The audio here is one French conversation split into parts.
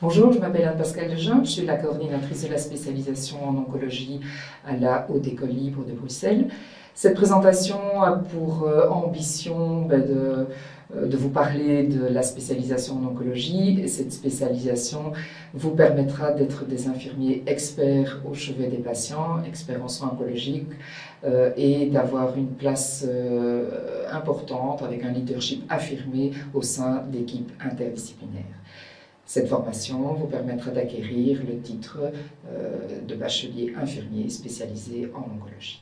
Bonjour, je m'appelle Anne-Pascale Dejean, je suis la coordinatrice de la spécialisation en oncologie à la Haute École Libre de Bruxelles. Cette présentation a pour ambition de vous parler de la spécialisation en oncologie, et cette spécialisation vous permettra d'être des infirmiers experts au chevet des patients, experts en soins oncologiques, et d'avoir une place importante avec un leadership affirmé au sein d'équipes interdisciplinaires. Cette formation vous permettra d'acquérir le titre de bachelier infirmier spécialisé en oncologie.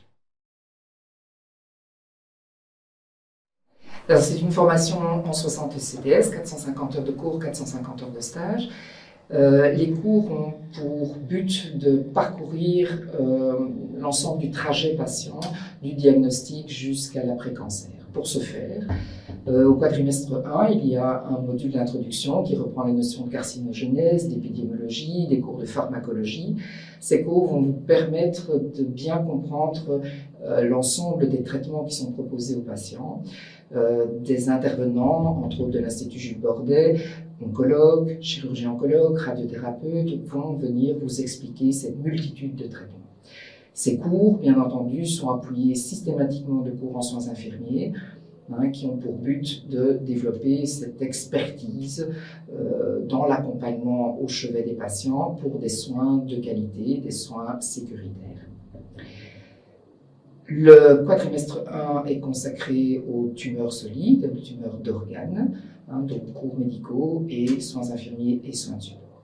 C'est une formation en 60 ECTS, 450 heures de cours, 450 heures de stage. Les cours ont pour but de parcourir l'ensemble du trajet patient, du diagnostic jusqu'à l'après-cancer. Pour ce faire, au quadrimestre 1, il y a un module d'introduction qui reprend les notions de carcinogénèse, d'épidémiologie, des cours de pharmacologie. Ces cours vont vous permettre de bien comprendre l'ensemble des traitements qui sont proposés aux patients, des intervenants, entre autres de l'Institut Jules Bordet, oncologues, chirurgiens-oncologues, radiothérapeutes, vont venir vous expliquer cette multitude de traitements. Ces cours, bien entendu, sont appuyés systématiquement de cours en soins infirmiers, qui ont pour but de développer cette expertise dans l'accompagnement au chevet des patients pour des soins de qualité, des soins sécuritaires. Le quadrimestre 1 est consacré aux tumeurs solides, aux tumeurs d'organes, donc cours médicaux et soins infirmiers et soins de support.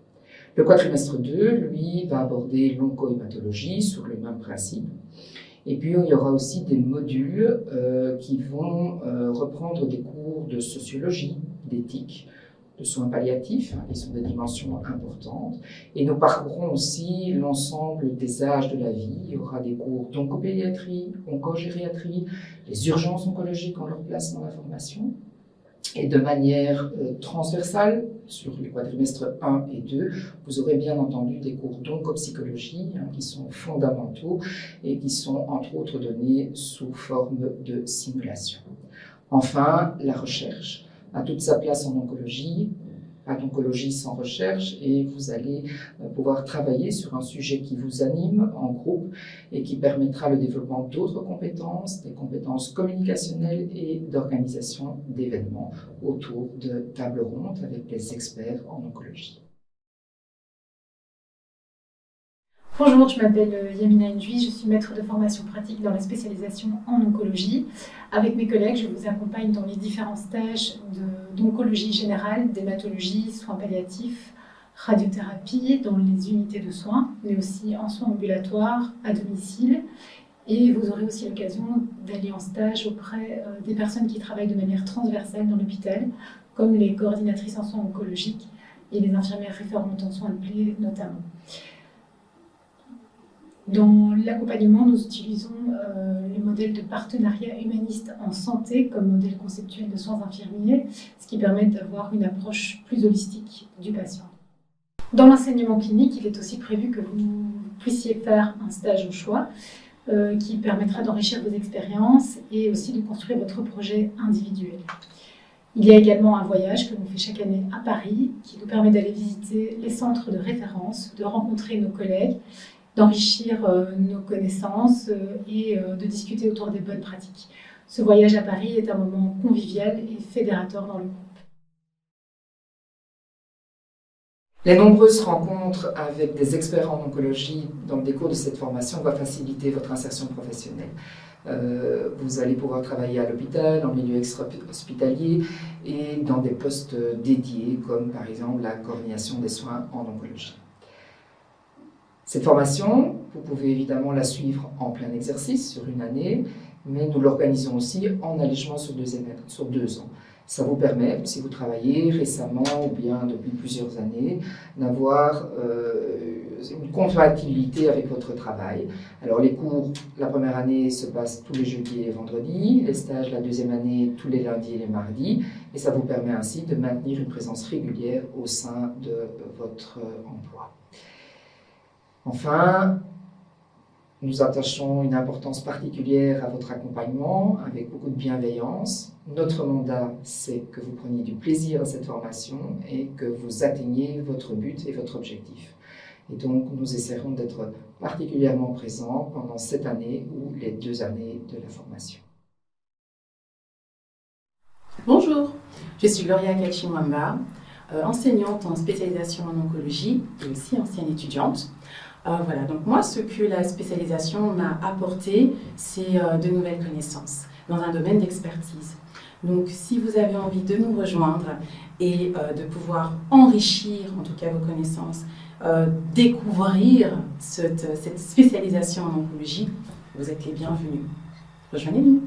Le quadrimestre 2, lui, va aborder l'oncohématologie sur le même principe. Et puis, il y aura aussi des modules qui vont reprendre des cours de sociologie, d'éthique, de soins palliatifs, qui sont des dimensions importantes. Et nous parcourrons aussi l'ensemble des âges de la vie. Il y aura des cours d'oncopédiatrie, oncogériatrie, les urgences oncologiques ont leur place dans la formation. Et de manière transversale, sur les quadrimestres 1 et 2, vous aurez bien entendu des cours d'oncopsychologie qui sont fondamentaux et qui sont entre autres donnés sous forme de simulation. Enfin, la recherche a toute sa place en oncologie. Pas d'oncologie sans recherche, et vous allez pouvoir travailler sur un sujet qui vous anime en groupe et qui permettra le développement d'autres compétences, des compétences communicationnelles et d'organisation d'événements autour de tables rondes avec des experts en oncologie. Bonjour, je m'appelle Yamina Ndjoui, je suis maître de formation pratique dans la spécialisation en oncologie. Avec mes collègues, je vous accompagne dans les différents stages d'oncologie générale, d'hématologie, soins palliatifs, radiothérapie, dans les unités de soins, mais aussi en soins ambulatoires, à domicile. Et vous aurez aussi l'occasion d'aller en stage auprès des personnes qui travaillent de manière transversale dans l'hôpital, comme les coordinatrices en soins oncologiques et les infirmières référentes en soins de plaie notamment. Dans l'accompagnement, nous utilisons les modèles de partenariat humaniste en santé comme modèle conceptuel de soins infirmiers, ce qui permet d'avoir une approche plus holistique du patient. Dans l'enseignement clinique, il est aussi prévu que vous puissiez faire un stage au choix qui permettra d'enrichir vos expériences et aussi de construire votre projet individuel. Il y a également un voyage que l'on fait chaque année à Paris qui nous permet d'aller visiter les centres de référence, de rencontrer nos collègues, d'enrichir nos connaissances et de discuter autour des bonnes pratiques. Ce voyage à Paris est un moment convivial et fédérateur dans le groupe. Les nombreuses rencontres avec des experts en oncologie dans le décours de cette formation vont faciliter votre insertion professionnelle. Vous allez pouvoir travailler à l'hôpital, en milieu extra-hospitalier et dans des postes dédiés comme par exemple la coordination des soins en oncologie. Cette formation, vous pouvez évidemment la suivre en plein exercice sur une année, mais nous l'organisons aussi en allègement sur 2 ans. Ça vous permet, si vous travaillez récemment ou bien depuis plusieurs années, d'avoir une compatibilité avec votre travail. Alors les cours, la première année se passent tous les jeudis et les vendredis, les stages la deuxième année tous les lundis et les mardis, et ça vous permet ainsi de maintenir une présence régulière au sein de votre emploi. Enfin, Nous attachons une importance particulière à votre accompagnement avec beaucoup de bienveillance. Notre mandat, c'est que vous preniez du plaisir à cette formation et que vous atteigniez votre but et votre objectif. Et donc, nous essaierons d'être particulièrement présents pendant cette année ou les 2 années de la formation. Bonjour, je suis Gloria Kachimwamba, enseignante en spécialisation en oncologie et aussi ancienne étudiante. Voilà, donc moi, ce que la spécialisation m'a apporté, c'est de nouvelles connaissances dans un domaine d'expertise. Donc, si vous avez envie de nous rejoindre et de pouvoir enrichir, en tout cas, vos connaissances, découvrir cette spécialisation en oncologie, vous êtes les bienvenus. Rejoignez-nous.